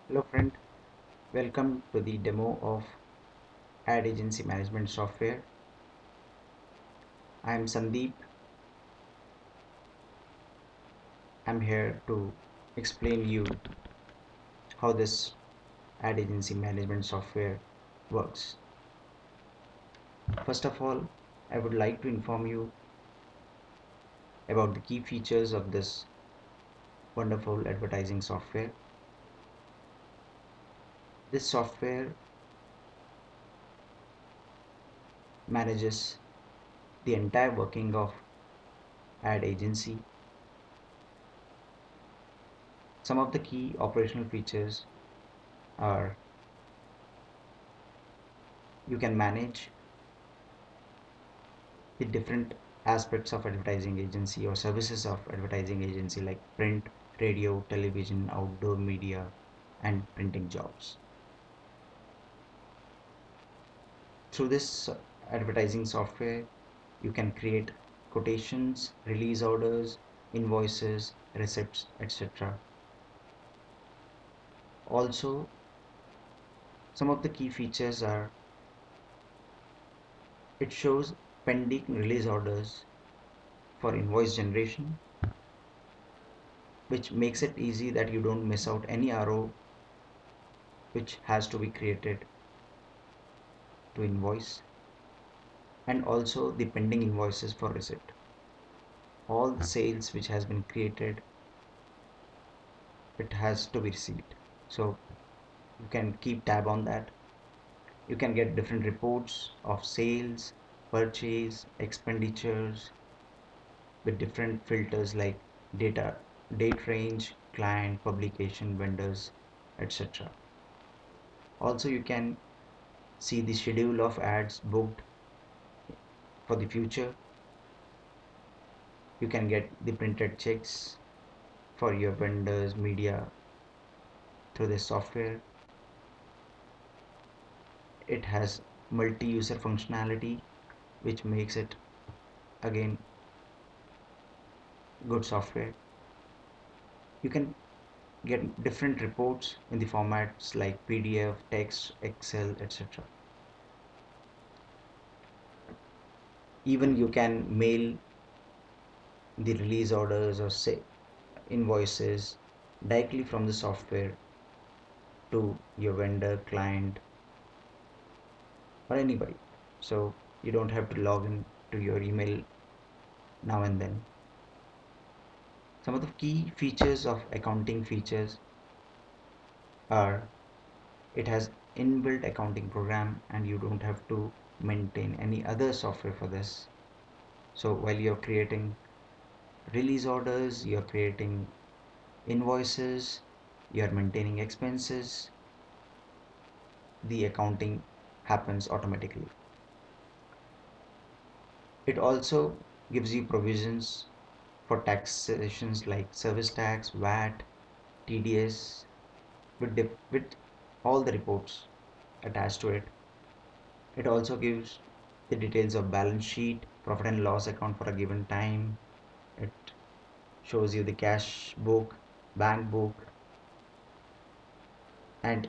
Hello friend, welcome to the demo of ad agency management software. I am Sandeep. I'm here to explain you how this ad agency management software works. First of all, I would like to inform you about the key features of this wonderful advertising software. This software manages the entire working of ad agency. Some of the key operational features are you can manage the different aspects of advertising agency or services of advertising agency like print, radio, television, outdoor media, and printing jobs. Through this advertising software, you can create quotations, release orders, invoices, receipts, etc. Also, some of the key features are it shows pending release orders for invoice generation, which makes it easy that you don't miss out any RO which has to be created to invoice, and also the pending invoices for receipt. All the sales which has been created, it has to be received. So you can keep tab on that. You can get different reports of sales, purchase, expenditures with different filters like data, date range, client, publication, vendors, etc. Also, you can see the schedule of ads booked for the future. You can get the printed checks for your vendors, media through this software. It has multi-user functionality, which makes it again good software. You can get different reports in the formats like PDF, text, Excel, etc. Even you can mail the release orders or say invoices directly from the software to your vendor, client, or anybody. So you don't have to log in to your email now and then. Some of the key features of accounting features are it has inbuilt accounting program and you don't have to maintain any other software for this. So while you're creating release orders, you're creating invoices, you're maintaining expenses, the accounting happens automatically. It also gives you provisions for taxations like service tax, VAT, TDS with all the reports attached to it. It also gives the details of balance sheet, profit and loss account for a given time. It shows you the cash book, bank book, and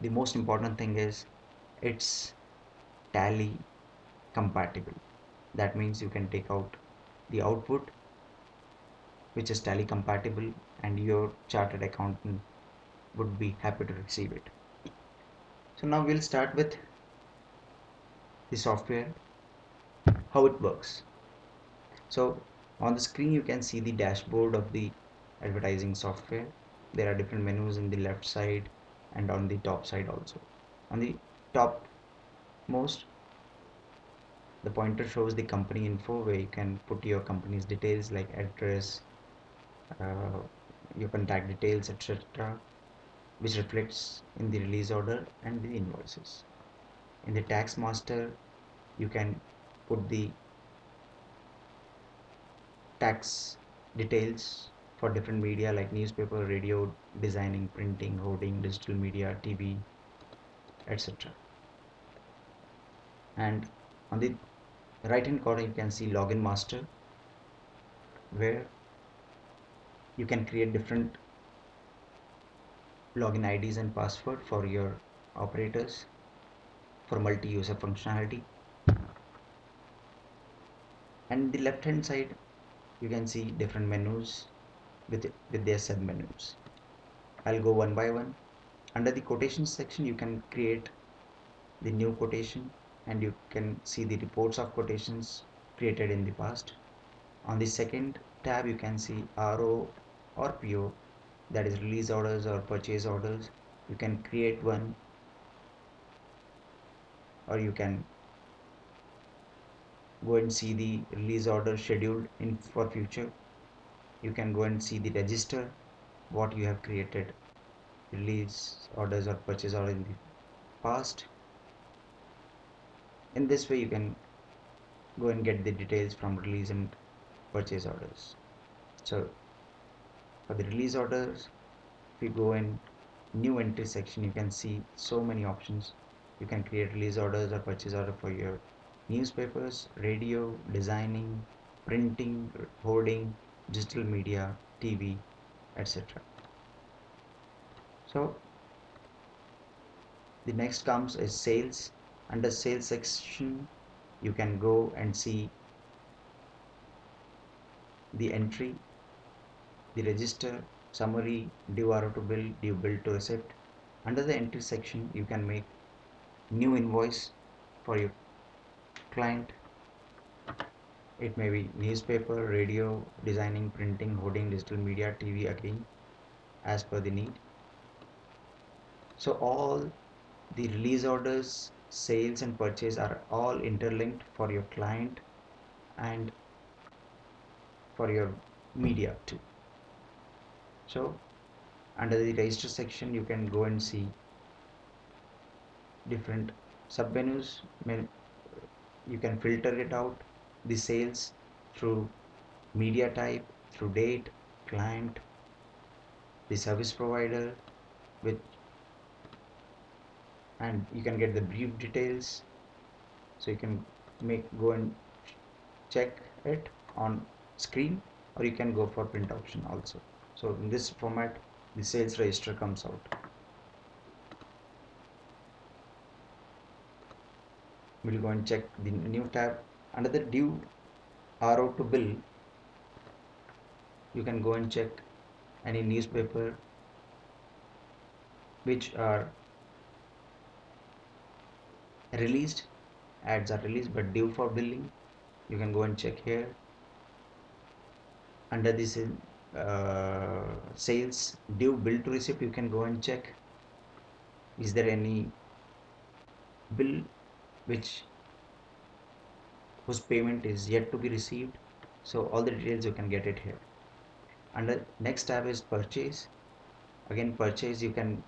the most important thing is it's tally compatible. That means you can take out the output which is tally compatible and your chartered accountant would be happy to receive it. So now we'll start with the software, how it works. So on the screen you can see the dashboard of the advertising software. There are different menus in the left side and on the top side also. On the top most, the pointer shows the company info where you can put your company's details like address, uh, your contact details, etc., which reflects in the release order and the invoices. In the tax master, you can put the tax details for different media like newspaper, radio, designing, printing, hoarding, digital media, TV, etc. And on the right hand corner, you can see login master where you can create different login IDs and password for your operators for multi-user functionality. And the left hand side you can see different menus with their sub menus. I'll go one by one. Under the quotations section you can create the new quotation, and you can see the reports of quotations created in the past. On the second tab you can see RO or PO, that is release orders or purchase orders. You can create one, or you can go and see the release order scheduled in for future. You can go and see the register what you have created release orders or purchase order in the past. In this way you can go and get the details from release and purchase orders. So for the release orders, if you go in new entry section, you can see so many options. You can create release orders or purchase order for your newspapers, radio, designing, printing, hoarding, digital media, TV, etc. So the next comes is sales. Under sales section you can go and see the entry, the register, summary, due RO to bill, due bill to receipt. Under the entry section you can make new invoice for your client. It may be newspaper, radio, designing, printing, hoarding, digital media, TV, again as per the need. So all the release orders, sales and purchase are all interlinked for your client and for your media too. So under the register section you can go and see different submenus. You can filter it out, the sales through media type, through date, client, the service provider, with, and you can get the brief details. So you can go and check it on screen, or you can go for print option also. So in this format the sales register comes out. We'll go and check the new tab. Under the due RO to bill you can go and check any newspaper which are released, ads are released but due for billing. You can go and check here. Under this sales due bill to receipt, you can go and check is there any bill which whose payment is yet to be received. So all the details you can get it here. Under next tab is purchase. Again purchase, you can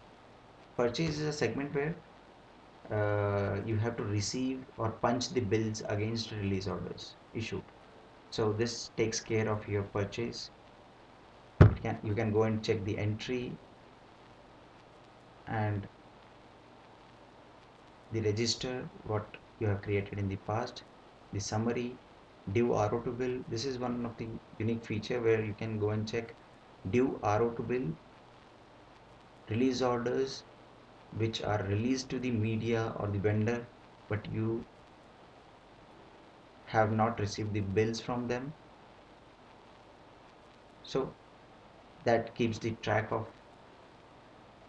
purchase is a segment where you have to receive or punch the bills against release orders issued. So this takes care of your purchase. You can go and check the entry and the register what you have created in the past, the summary, due RO to bill. This is one of the unique feature where you can go and check due RO to bill, release orders which are released to the media or the vendor but you have not received the bills from them. So that keeps the track of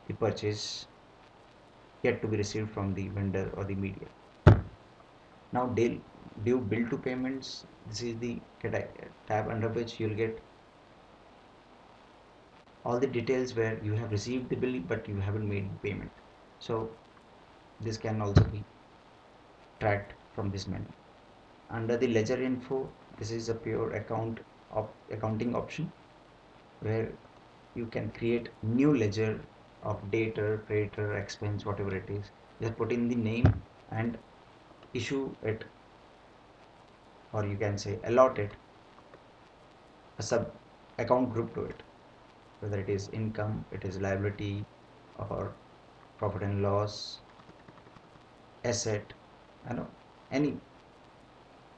the purchase yet to be received from the vendor or the media. Now due bill to payments, this is the tab under which you'll get all the details where you have received the bill but you haven't made the payment. So this can also be tracked from this menu. Under the ledger info, this is a pure accounting option where you can create new ledger of debtor, creditor, expense, whatever it is. Just put in the name and issue it, or you can say allot it a sub account group to it, whether it is income, it is liability, or profit and loss, asset, any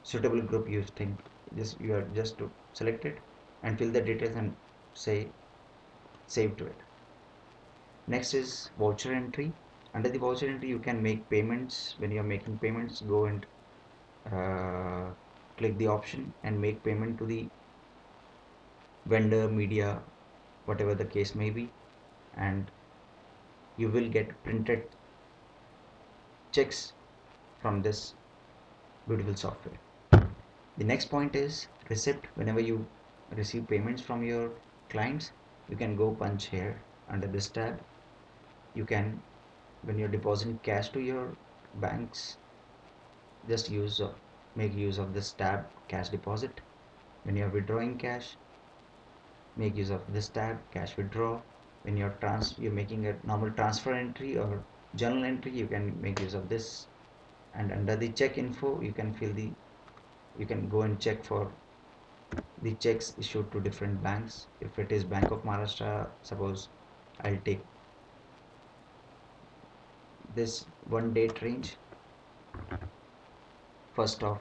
suitable group you think. You are just to select it and fill the details and say save to it. Next is voucher entry. Under the voucher entry, you can make payments. When you're making payments, go and uh, click the option and make payment to the vendor, media, whatever the case may be, and you will get printed checks from this beautiful software. The next point is receipt. Whenever you receive payments from your clients, you can go punch here under this tab. You can, when you're depositing cash to your banks, just make use of this tab, cash deposit. When you're withdrawing cash, make use of this tab, cash withdraw. When you're making a normal transfer entry or journal entry, you can make use of this. And under the check info, you can go and check for the checks issued to different banks. If it is Bank of Maharashtra, suppose I'll take this one date range, 1st of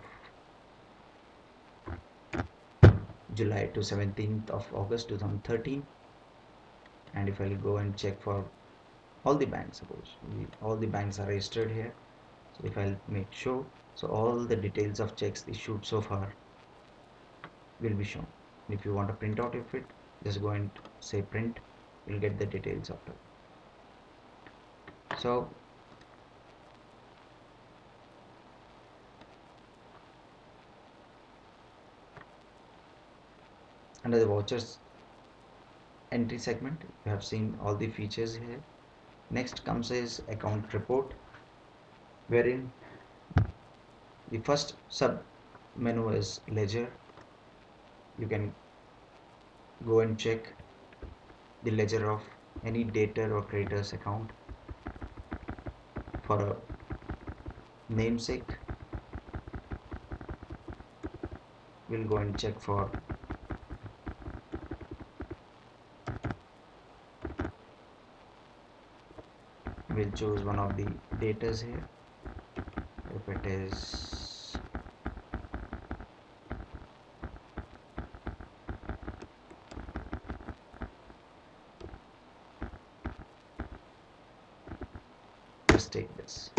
July to 17th of August 2013. And if I'll go and check for all the banks, suppose all the banks are registered here. So if I'll make show, so all the details of checks issued so far will be shown. If you want a printout of it, just go and say print, you'll get the details of it. So under the vouchers entry segment, you have seen all the features here. Next comes is account report, wherein the first sub menu is ledger. You can go and check the ledger of any debtor or creditor's account. For a namesake, we'll go and check for we'll choose one of the datas here. If it is just take this.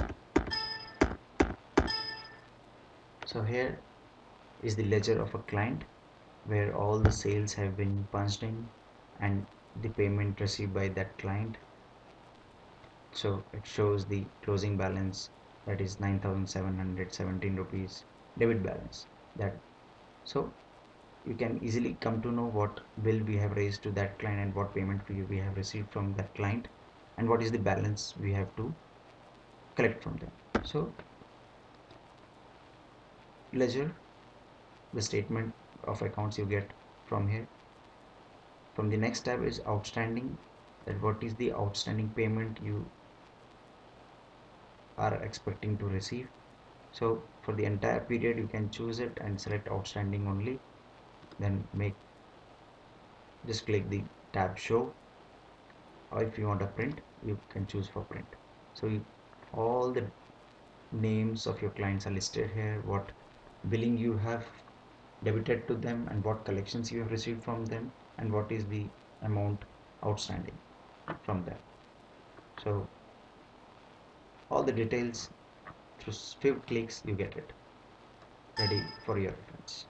So here is the ledger of a client where all the sales have been punched in and the payment received by that client. So it shows the closing balance, that is 9,717 rupees debit balance. That so you can easily come to know what bill we have raised to that client and what payment we have received from that client and what is the balance we have to collect from them. So ledger, the statement of accounts you get from here. From the next tab is outstanding, that what is the outstanding payment you are expecting to receive. So for the entire period you can choose it and select outstanding only, then just click the tab show, or if you want a print you can choose for print. So all the names of your clients are listed here, what billing you have debited to them and what collections you have received from them and what is the amount outstanding from them. So all the details, through few clicks you get it ready for your reference.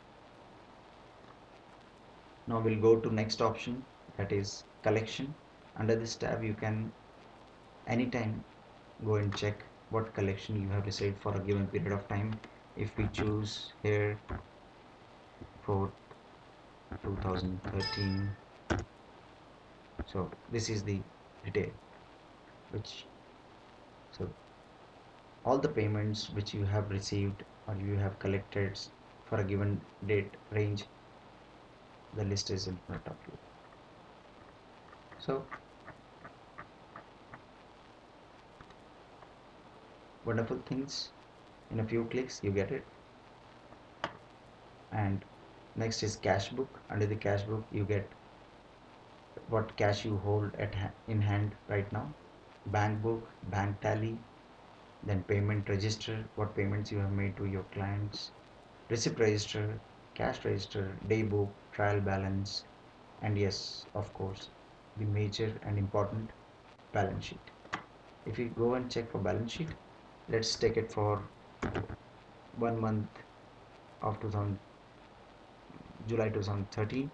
Now we'll go to next option, that is collection. Under this tab you can anytime go and check what collection you have received for a given period of time. If we choose here for 2013, so this is the detail which, so all the payments which you have received or you have collected for a given date range, the list is in front of you. So wonderful things, in a few clicks you get it. And next is cash book. Under the cash book you get what cash you hold in hand right now, bank book, bank tally, then payment register, what payments you have made to your clients, receipt register, cash register, day book, trial balance, and yes, of course, the major and important balance sheet. If you go and check for balance sheet, let's take it for 1 month of 2000 July 2013.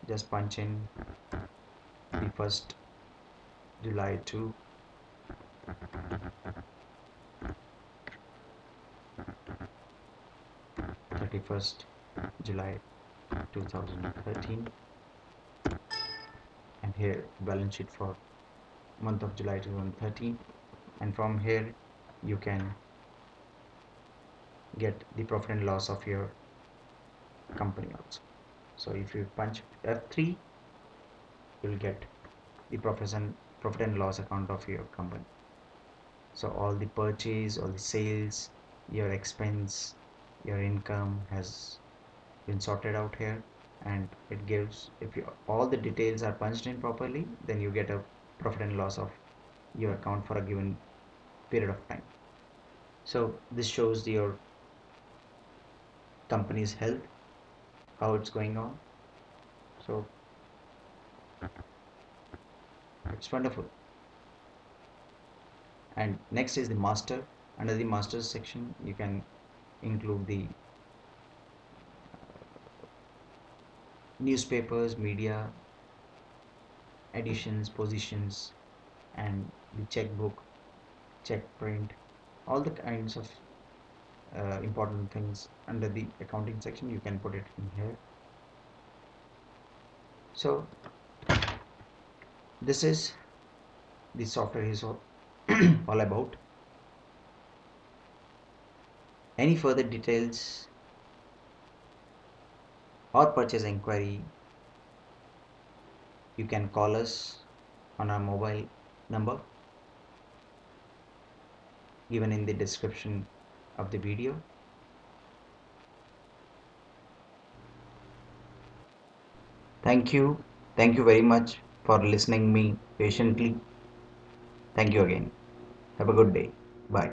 Just punch in the 1st July to 31st July 2013, and here balance sheet for month of July 2013, and from here you can get the profit and loss of your company also. So if you punch F3, you'll get the profit and loss account of your company. So all the purchase, all the sales, your expense, your income has been sorted out here, and it gives, if you, all the details are punched in properly, then you get a profit and loss of your account for a given period of time. So this shows your company's health, how it's going on. So it's wonderful. And next is the master. Under the masters section, you can include the newspapers, media, editions, positions, and the checkbook, check print, all the kinds of important things under the accounting section. You can put it in here. So this is the software is all, all about. Any further details or purchase inquiry, you can call us on our mobile number given in the description of the video. Thank you. Thank you very much for listening me patiently. Thank you again. Have a good day. Bye.